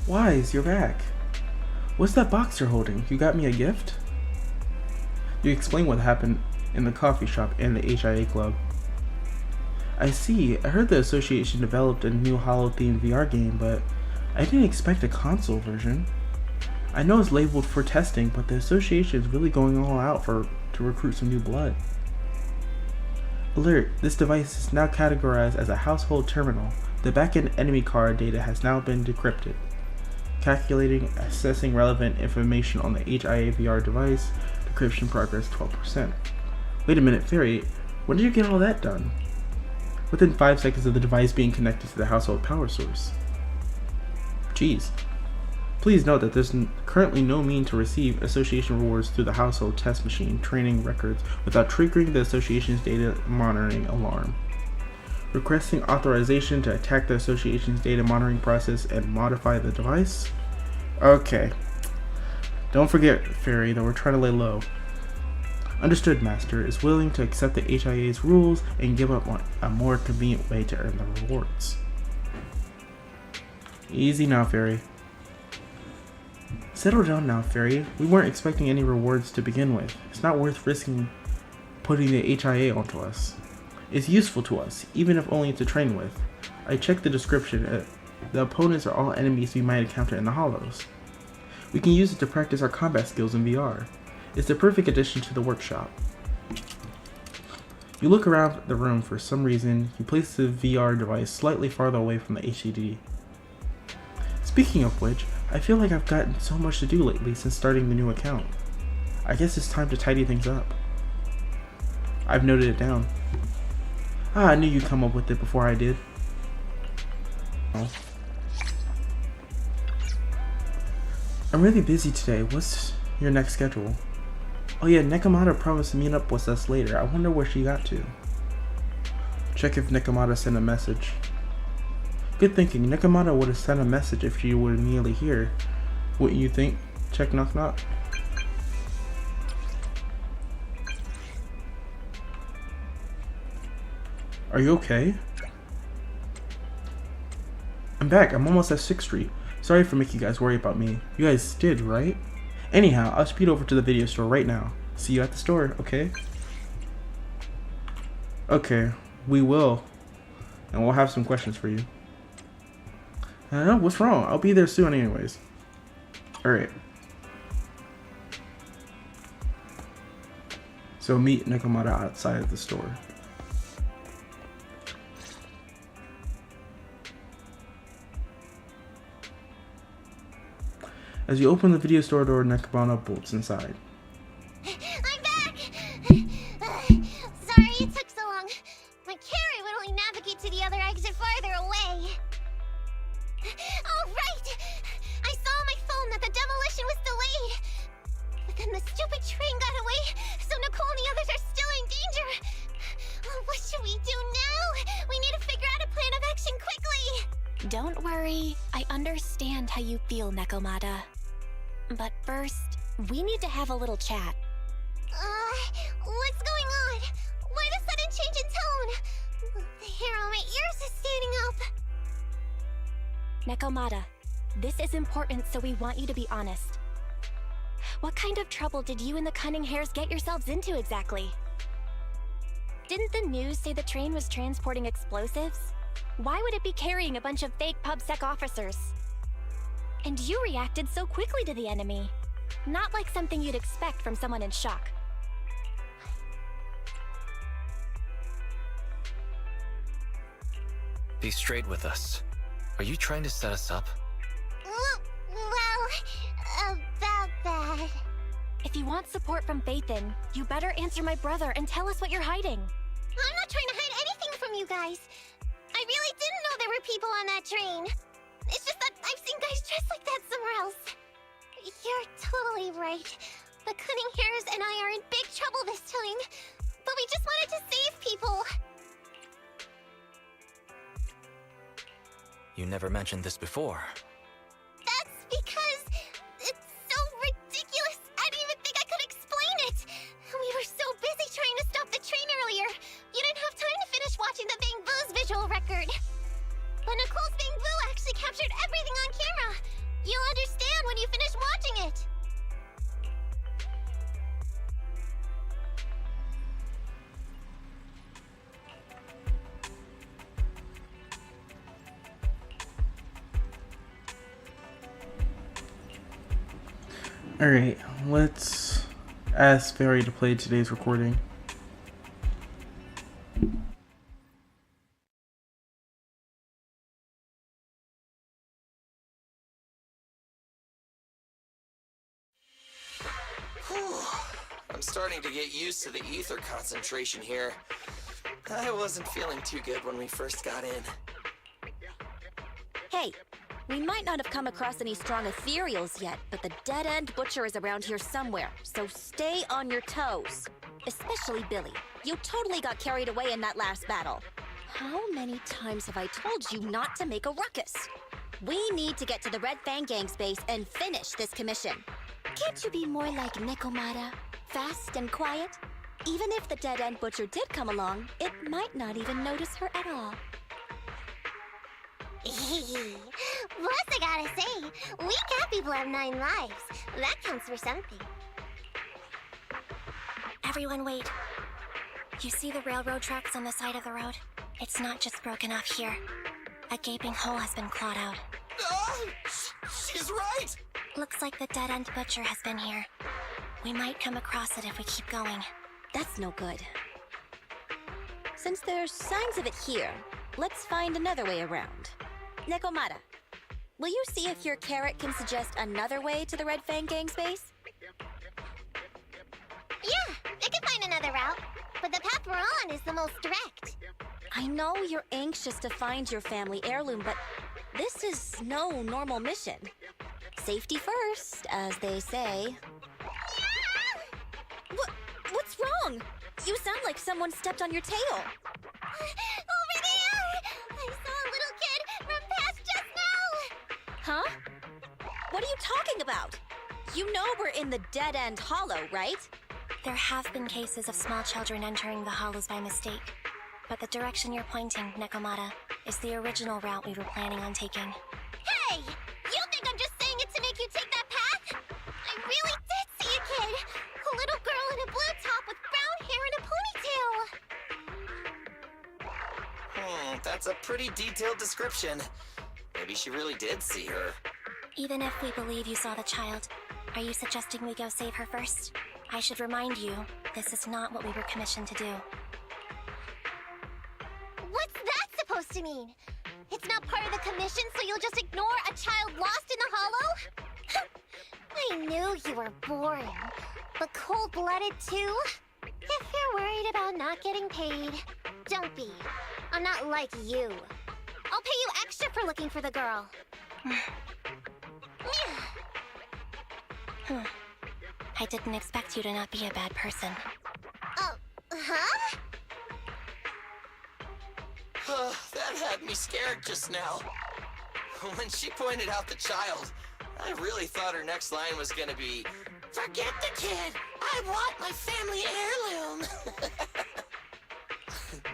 Wise, you're back. What's that box you're holding? You got me a gift? You explain what happened in the coffee shop and the HIA club. I see. I heard the association developed a new Holo-themed VR game, but I didn't expect a console version. I know it's labeled for testing, but the association is really going all out to recruit some new blood. Alert! This device is now categorized as a household terminal. The backend enemy card data has now been decrypted. Calculating, assessing relevant information on the HIA VR device. Decryption progress 12%. Wait a minute, Fairy. When did you get all that done? Within 5 seconds of the device being connected to the household power source. Jeez. Please note that there's currently no means to receive association rewards through the household test machine training records without triggering the association's data monitoring alarm. Requesting authorization to attack the association's data monitoring process and modify the device? Okay. Don't forget, Fairy, that we're trying to lay low. Understood, Master is willing to accept the HIA's rules and give up a more convenient way to earn the rewards. Easy now, Fairy. Settle down now, Fairy. We weren't expecting any rewards to begin with. It's not worth risking putting the HIA onto us. It's useful to us, even if only to train with. I checked the description. The opponents are all enemies we might encounter in the Hollows. We can use it to practice our combat skills in VR. It's the perfect addition to the workshop. You look around the room. For some reason, you place the VR device slightly farther away from the HDD. Speaking of which, I feel like I've gotten so much to do lately since starting the new account. I guess it's time to tidy things up. I've noted it down. I knew you'd come up with it before I did. Oh. I'm really busy today. What's your next schedule? Oh yeah, Nekomata promised to meet up with us later. I wonder where she got to. Check if Nekomata sent a message. Good thinking. Nekomata would have sent a message if she were nearly here. Wouldn't you think? Check knock knock. Are you okay? I'm back. I'm almost at 6th Street. Sorry for making you guys worry about me. You guys did, right? Anyhow, I'll speed over to the video store right now. See you at the store, okay? Okay, we will. And we'll have some questions for you. I don't know, what's wrong? I'll be there soon anyways. Alright. So meet Nekomata outside of the store. As you open the video store door, Nekomata bolts inside. I'm back! Sorry it took so long. My carrot would only navigate to the other exit farther away. Oh, right! I saw on my phone that the demolition was delayed. But then the stupid train got away, so Nicole and the others are still in danger. Oh, what should we do now? We need to figure out a plan of action quickly. Don't worry. I understand how you feel, Nekomata. But first, we need to have a little chat. What's going on? Why the sudden change in tone? The hair on my ears is standing up. Nekomata, this is important, so we want you to be honest. What kind of trouble did you and the Cunning Hares get yourselves into exactly? Didn't the news say the train was transporting explosives? Why would it be carrying a bunch of fake PubSec officers? And you reacted so quickly to the enemy. Not like something you'd expect from someone in shock. Be straight with us. Are you trying to set us up? Well, about that. If you want support from Phaethon, you better answer my brother and tell us what you're hiding. I'm not trying to hide anything from you guys. I really didn't know there were people on that train. It's just that I've seen guys dressed like that somewhere else. You're totally right. The Cunning Hares and I are in big trouble this time. But we just wanted to save people. You never mentioned this before. That's because it's so ridiculous. I didn't even think I could explain it. We were so busy trying to stop the train earlier. You didn't have time to finish watching the Bang Boo's visual record. But Nicole's Bang Boo actually captured everything on camera. You'll understand when you finish watching it. Alright, let's ask Fairy to play today's recording. I'm starting to get used to the ether concentration here. I wasn't feeling too good when we first got in. Hey, we might not have come across any strong ethereals yet, but the dead-end butcher is around here somewhere, so stay on your toes. Especially Billy. You totally got carried away in that last battle. How many times have I told you not to make a ruckus? We need to get to the Red Fang Gang's base and finish this commission. Can't you be more like Nekomata? Fast and quiet? Even if the dead-end butcher did come along, it might not even notice her at all. Plus, I gotta say, we cat people have 9 lives. That counts for something. Everyone wait. You see the railroad tracks on the side of the road? It's not just broken off here. A gaping hole has been clawed out. Oh, she's right! Looks like the dead-end butcher has been here. We might come across it if we keep going. That's no good. Since there's signs of it here, let's find another way around. Nekomata, will you see if your carrot can suggest another way to the Red Fang Gang's base? Yeah, it can find another route, but the path we're on is the most direct. I know you're anxious to find your family heirloom, but this is no normal mission. Safety first, as they say. What's wrong? You sound like someone stepped on your tail. Over there! I saw a little kid run past just now! Huh? What are you talking about? You know we're in the dead-end hollow, right? There have been cases of small children entering the hollows by mistake. But the direction you're pointing, Nekomata, is the original route we were planning on taking. Hey! You think I'm just saying it to make you take that path? I really did see a kid! A little girl in a blue top with brown hair and a ponytail! That's a pretty detailed description. Maybe she really did see her. Even if we believe you saw the child, are you suggesting we go save her first? I should remind you, this is not what we were commissioned to do. What's that supposed to mean? It's not part of the commission, so you'll just ignore a child lost in the hollow? I knew you were boring, but cold-blooded too? If you're worried about not getting paid, don't be. I'm not like you. I'll pay you extra for looking for the girl. I didn't expect you to not be a bad person. Huh? That had me scared just now. When she pointed out the child, I really thought her next line was gonna be, "Forget the kid! I want my family heirloom!"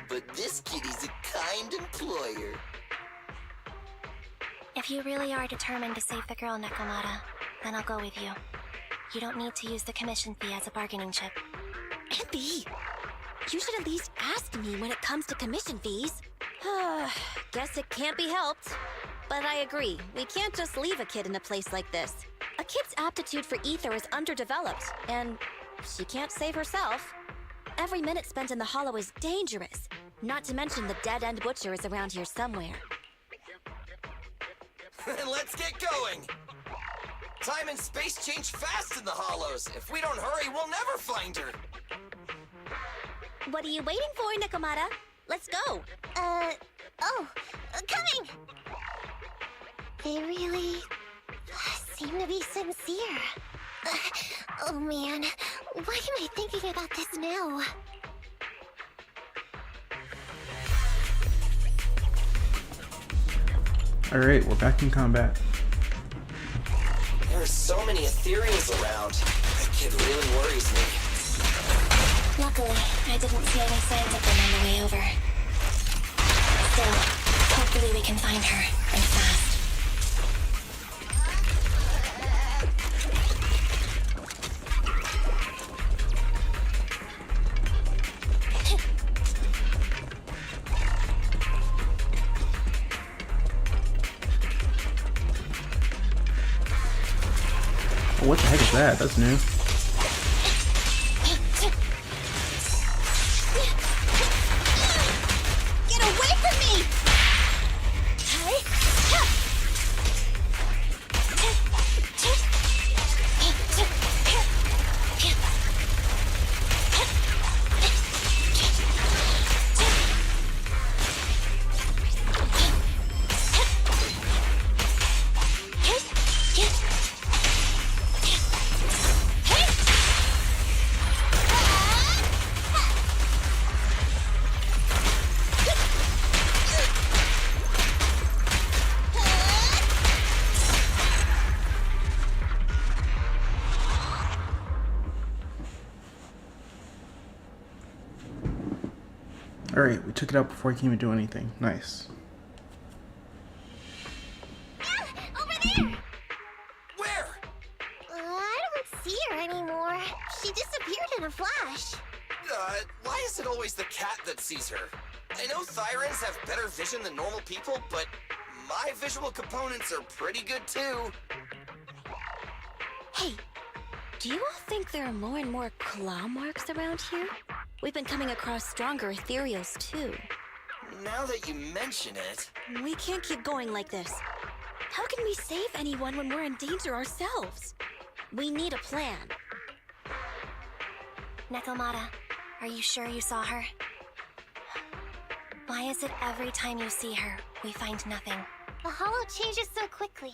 But this kitty's a kind employer. If you really are determined to save the girl, Nekomata, then I'll go with you. You don't need to use the commission fee as a bargaining chip. Abby, you should at least ask me when it comes to commission fees. Guess it can't be helped. But I agree, we can't just leave a kid in a place like this. A kid's aptitude for ether is underdeveloped, and she can't save herself. Every minute spent in the hollow is dangerous, not to mention the dead-end butcher is around here somewhere. Let's get going! Time and space change fast in the hollows. If we don't hurry, we'll never find her. What are you waiting for, Nekomata? Let's go. Coming! They really seem to be sincere. Oh man, why am I thinking about this now? Alright, we're back in combat. There are so many ethereals around. That kid really worries me. Luckily, I didn't see any signs of them on the way over. Still, hopefully we can find her, and fast. Oh, what the heck is that? That's new. Get away from me! Alright, we took it out before he can even do anything. Nice. Over there! Where? I don't see her anymore. She disappeared in a flash. Why is it always the cat that sees her? I know Thyrans have better vision than normal people, but my visual components are pretty good too. Hey, do you all think there are more and more claw marks around here? We've been coming across stronger ethereals too. Now that you mention it... We can't keep going like this. How can we save anyone when we're in danger ourselves? We need a plan. Nekomata, are you sure you saw her? Why is it every time you see her, we find nothing? The hollow changes so quickly.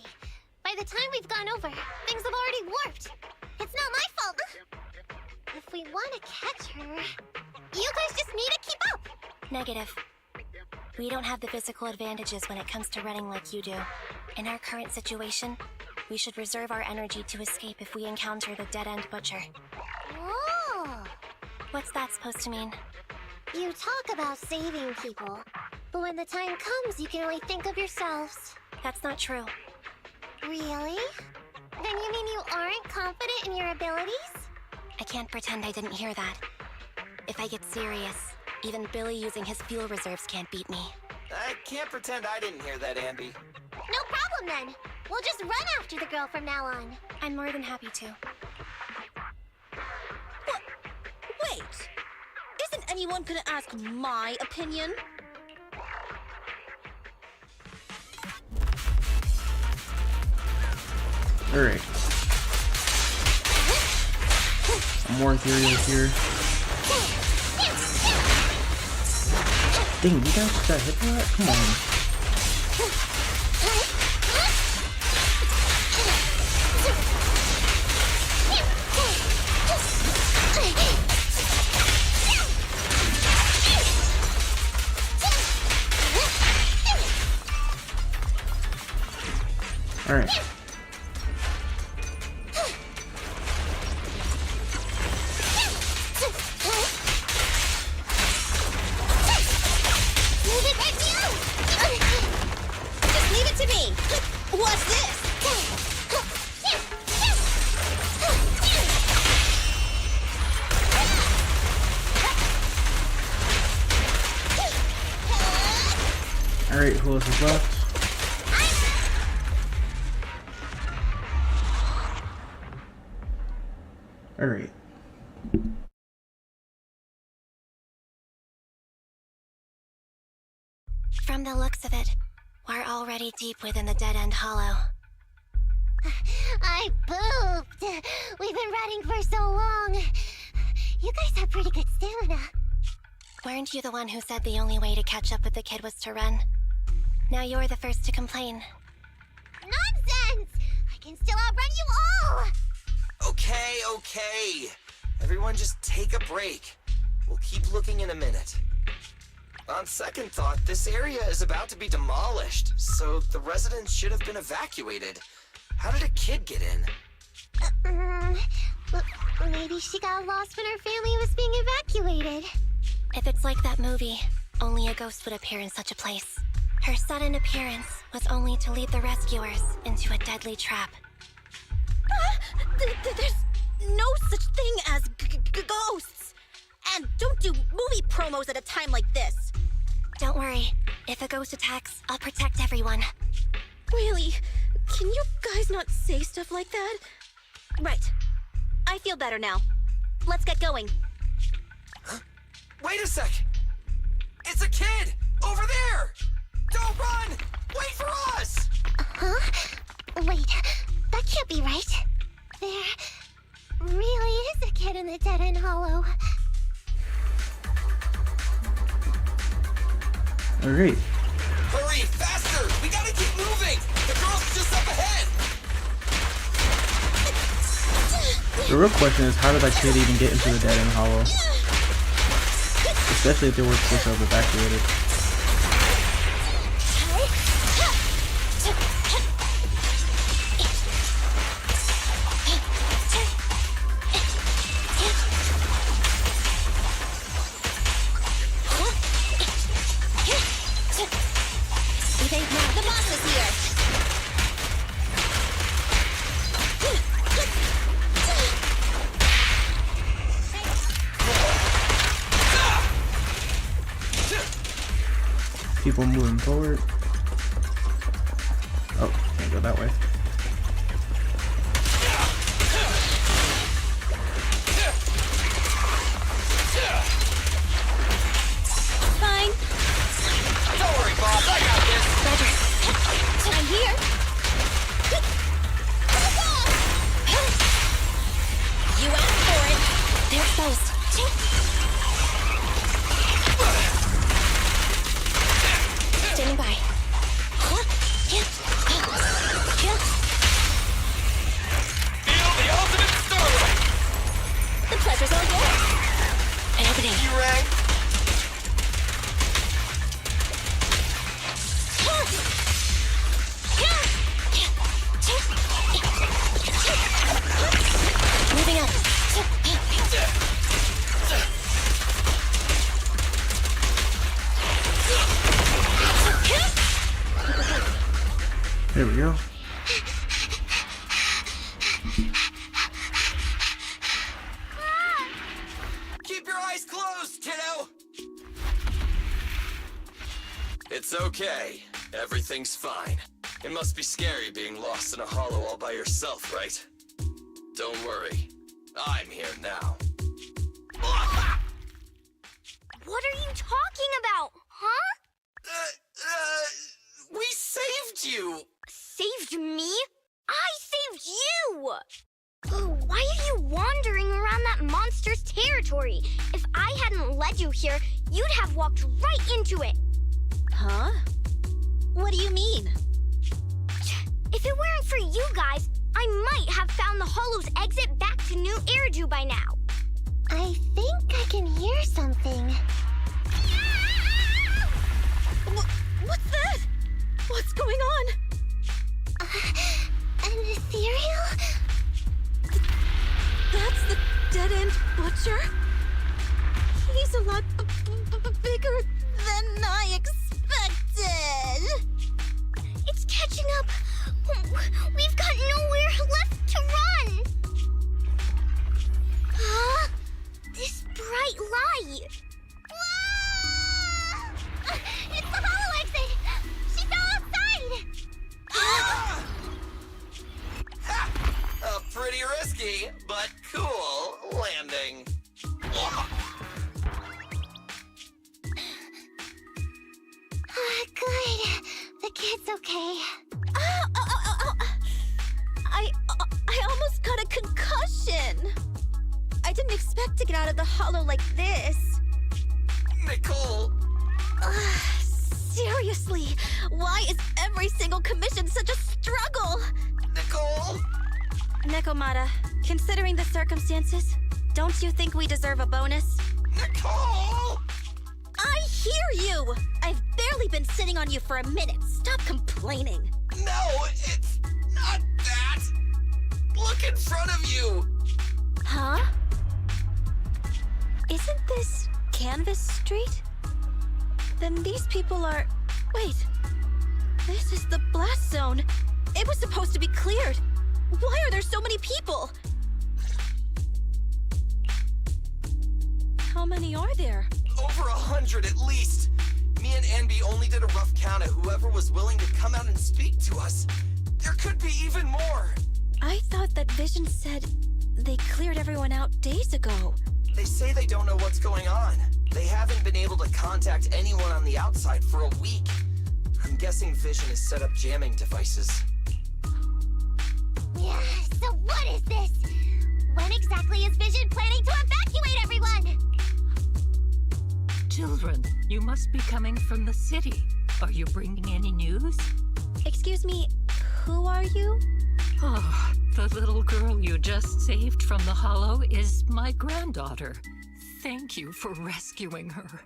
By the time we've gone over, things have already warped. It's not my fault. If we want to catch her, you guys just need to keep up. Negative. We don't have the physical advantages when it comes to running like you do. In our current situation, we should reserve our energy to escape if we encounter the dead-end butcher. Oh. What's that supposed to mean? You talk about saving people, but when the time comes, you can only think of yourselves. That's not true. Really? Then you mean you aren't confident in your abilities? I can't pretend I didn't hear that. If I get serious, even Billy using his fuel reserves can't beat me. I can't pretend I didn't hear that, Ambi. No problem then. We'll just run after the girl from now on. I'm more than happy to. Wait! Isn't anyone gonna ask my opinion? Alright. More ethereals here. Dang, you guys just got hit by that? Come on. Alright. Alright, who else is left? Alright. From the looks of it, we're already deep within the dead-end hollow. I pooped. We've been running for so long. You guys have pretty good stamina. Weren't you the one who said the only way to catch up with the kid was to run? Now you're the first to complain. Nonsense! I can still outrun you all! Okay. Everyone just take a break. We'll keep looking in a minute. On second thought, this area is about to be demolished, so the residents should have been evacuated. How did a kid get in? Maybe she got lost when her family was being evacuated. If it's like that movie, only a ghost would appear in such a place. Her sudden appearance was only to lead the rescuers into a deadly trap. There's no such thing as ghosts! And don't do movie promos at a time like this! Don't worry. If a ghost attacks, I'll protect everyone. Really? Can you guys not say stuff like that? Right. I feel better now. Let's get going. Wait a sec! It's a kid! Over there! Don't run! Wait for us! Huh? Wait, that can't be right. There really is a kid in the dead-end hollow. Alright. Hurry, faster! We gotta keep moving! The girl's just up ahead! The real question is, how did that kid even get into the dead-end hollow? Especially if they were supposed to have evacuated. The boss is here. People moving forward. Oh, can't go that way. Fine. Don't worry, boss, I got this! Roger. I'm here. You asked for it. They're exposed. Standing by. Feel the ultimate starlight! The pleasure's all yours. Anthony. You rang? Moving up. There we go. Keep your eyes closed, kiddo! It's okay. Everything's fine. It must be scary being lost in a hollow all by yourself, right? Don't worry. I'm here now. What are you talking about, huh? We saved you! Saved me? I saved you! Oh, why are you wandering around that monster's territory? If I hadn't led you here, you'd have walked right into it. Huh? What do you mean? If it weren't for you guys, I might have found the hollow's exit back to New Eridu by now. I think I can hear something. What's that? What's going on? An ethereal? That's the dead-end butcher? He's a lot bigger than I expected. It's catching up. We've got nowhere left to run. Huh? This bright light. Whoa! It's the hollow exit. She fell outside. A pretty risky, but cool landing. Good. The kid's okay. I almost got a concussion. I didn't expect to get out of the hollow like this. Nicole! Seriously, why is every single commission such a struggle? Nicole! Nekomata, considering the circumstances, don't you think we deserve a bonus? Nicole! I hear you! I've barely been sitting on you for a minute. Stop complaining. No, it's not that! Look in front of you! Huh? Isn't this Canvas Street? Then these people are... Wait. This is the blast zone. It was supposed to be cleared. Why are there so many people? How many are there? Over 100 at least. Me and Anby only did a rough count of whoever was willing to come out and speak to us. There could be even more. I thought that Vision said they cleared everyone out days ago. They say they don't know what's going on. They haven't been able to contact anyone on the outside for a week. I'm guessing Vision has set up jamming devices. Yeah, so what is this? When exactly is Vision planning to evacuate everyone? Children, you must be coming from the city. Are you bringing any news? Excuse me, who are you? Oh, the little girl you just saved from the Hollow is my granddaughter. Thank you for rescuing her.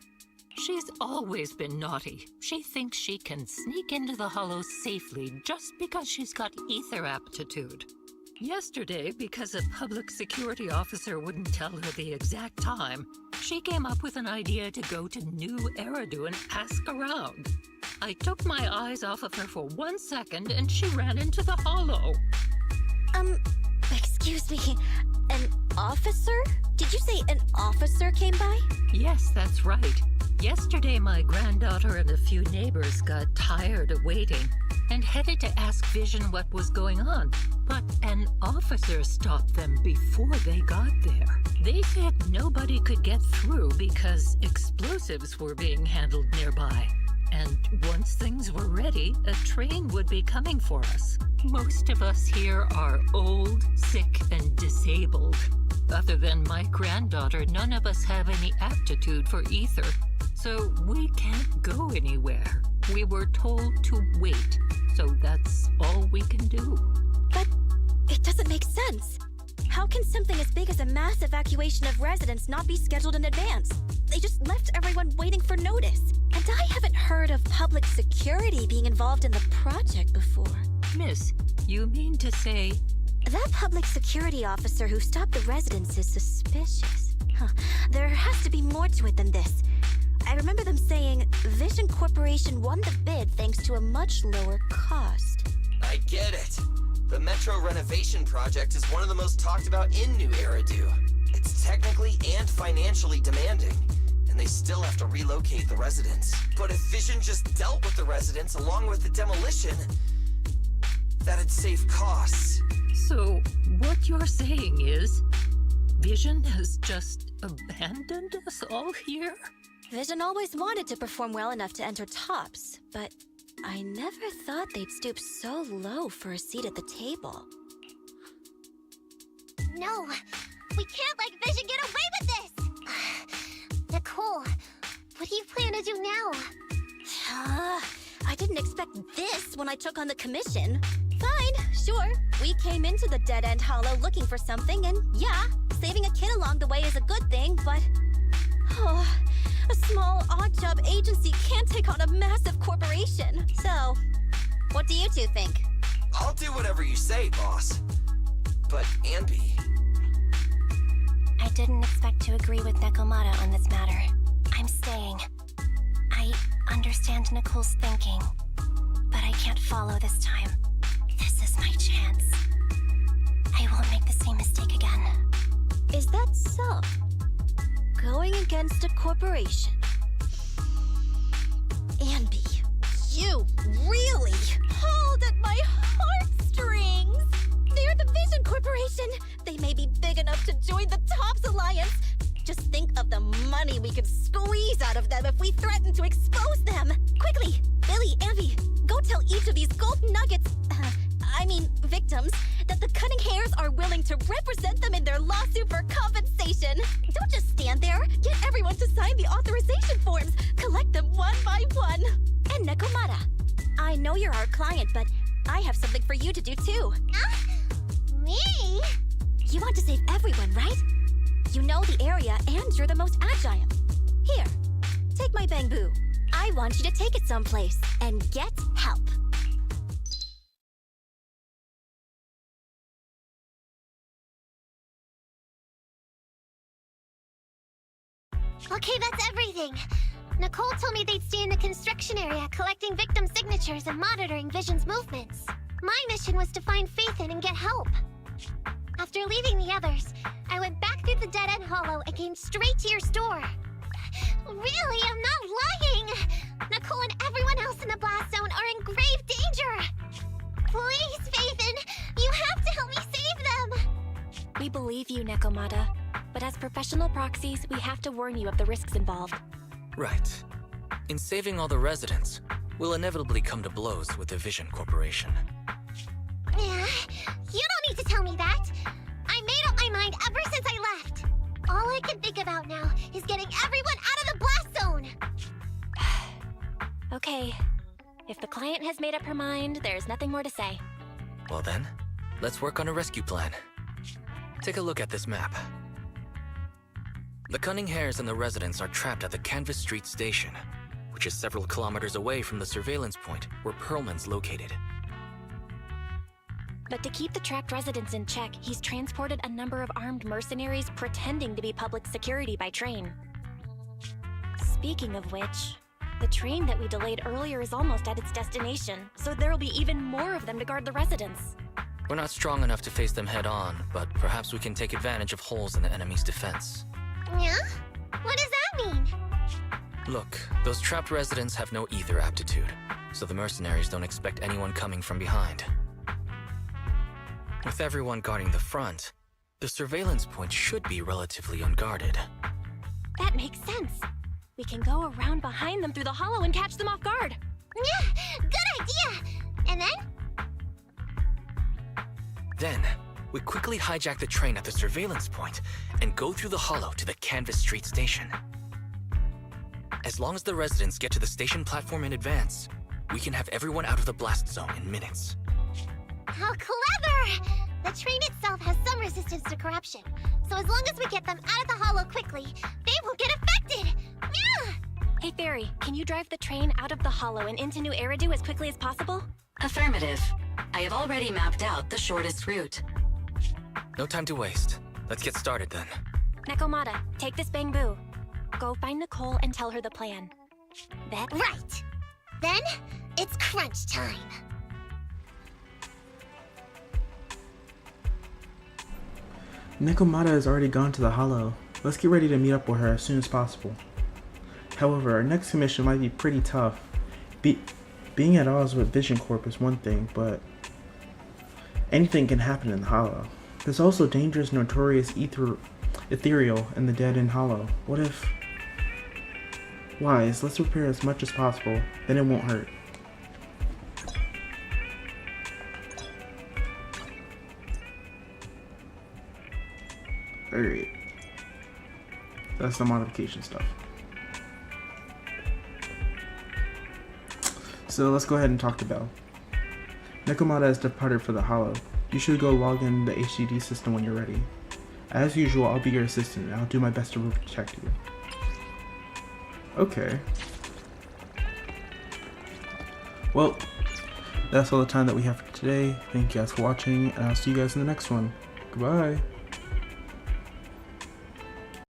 She's always been naughty. She thinks she can sneak into the Hollow safely just because she's got ether aptitude. Yesterday, because a public security officer wouldn't tell her the exact time, she came up with an idea to go to New Eridu and ask around. I took my eyes off of her for 1 second and she ran into the Hollow. Excuse me, an officer? Did you say an officer came by? Yes, that's right. Yesterday, my granddaughter and a few neighbors got tired of waiting and headed to ask Vision what was going on. But an officer stopped them before they got there. They said nobody could get through because explosives were being handled nearby. And once things were ready, a train would be coming for us. Most of us here are old, sick, and disabled. Other than my granddaughter, none of us have any aptitude for ether. So we can't go anywhere. We were told to wait. So that's all we can do. But it doesn't make sense. How can something as big as a mass evacuation of residents not be scheduled in advance? They just left everyone waiting for notice. And I haven't heard of public security being involved in the project before. Miss, you mean to say... That public security officer who stopped the residents is suspicious. There has to be more to it than this. I remember them saying Vision Corporation won the bid thanks to a much lower cost. I get it. The Metro renovation project is one of the most talked about in New Eridu. It's technically and financially demanding, and they still have to relocate the residents. But if Vision just dealt with the residents along with the demolition, that'd save costs. So, what you're saying is, Vision has just abandoned us all here? Vision always wanted to perform well enough to enter tops, but I never thought they'd stoop so low for a seat at the table. No, we can't let Vision get away with this! Nicole, what do you plan to do now? I didn't expect this when I took on the commission. Fine, sure. We came into the dead-end hollow looking for something, and yeah, saving a kid along the way is a good thing, but... a small, odd-job agency can't take on a massive corporation. So, what do you two think? I'll do whatever you say, boss. But, Anby... I didn't expect to agree with Nekomata on this matter. I'm staying. I understand Nicole's thinking, but I can't follow this time. This is my chance. I won't make the same mistake again. Is that so? Going against a corporation. Anby, you really pulled at my heartstrings! They're the Vision Corporation! They may be big enough to join the TOPS Alliance! Just think of the money we could squeeze out of them if we threaten to expose them! Quickly! Billy, Anby, go tell each of these gold nuggets, victims, that the Cunning Hairs are willing to represent them in their lawsuit for compensation! Don't just stand there! Get everyone to sign the authorization forms! Collect them one by one! And Nekomata, I know you're our client, but I have something for you to do too. Me? You want to save everyone, right? You know the area and you're the most agile. Here, take my bamboo. I want you to take it someplace and get help. Okay, that's everything. Nicole told me they'd stay in the construction area collecting victim signatures and monitoring Vision's movements. My mission was to find Faithin and get help. After leaving the others, I went back through the dead-end hollow and came straight to your store. Really, I'm not lying! Nicole and everyone else in the blast zone are in grave danger! Please, Faithin, you have to help me save them! Nakomata. But as professional proxies, we have to warn you of the risks involved. Right. In saving all the residents, we'll inevitably come to blows with the Vision Corporation. Yeah, you don't need to tell me that. I made up my mind ever since I left. All I can think about now is getting everyone out of the blast zone. Okay. If the client has made up her mind, there's nothing more to say. Well then, let's work on a rescue plan. Take a look at this map. The Cunning Hares and the residents are trapped at the Canvas Street station, which is several kilometers away from the surveillance point where Perlman's located. But to keep the trapped residents in check, he's transported a number of armed mercenaries pretending to be public security by train. Speaking of which, the train that we delayed earlier is almost at its destination, so there'll be even more of them to guard the residents. We're not strong enough to face them head on, but perhaps we can take advantage of holes in the enemy's defense. Yeah? What does that mean? Look, those trapped residents have no ether aptitude, so the mercenaries don't expect anyone coming from behind. With everyone guarding the front, the surveillance point should be relatively unguarded. That makes sense. We can go around behind them through the hollow and catch them off guard. Yeah, good idea! And then? Then, we quickly hijack the train at the surveillance point and go through the hollow to the Canvas Street station. As long as the residents get to the station platform in advance, we can have everyone out of the blast zone in minutes. How clever! The train itself has some resistance to corruption, so as long as we get them out of the hollow quickly, they won't get affected! Yeah! Hey Fairy, can you drive the train out of the hollow and into New Eridu as quickly as possible? Affirmative. I have already mapped out the shortest route. No time to waste. Let's get started then. Nakomata, take this bamboo. Go find Nicole and tell her the plan. Bet? Right! Then, it's crunch time. Nakomata has already gone to the hollow. Let's get ready to meet up with her as soon as possible. However, our next commission might be pretty tough. Being at odds with Vision Corp is one thing, but anything can happen in the hollow. There's also dangerous, notorious ethereal in the dead end hollow. What if... Wise, let's prepare as much as possible, then it won't hurt. Alright. That's the modification stuff. So let's go ahead and talk to Belle. Nakomata has departed for the hollow. You should go log in the HDD system when you're ready. As usual, I'll be your assistant and I'll do my best to protect you. Okay. Well, that's all the time that we have for today. Thank you guys for watching, and I'll see you guys in the next one. Goodbye.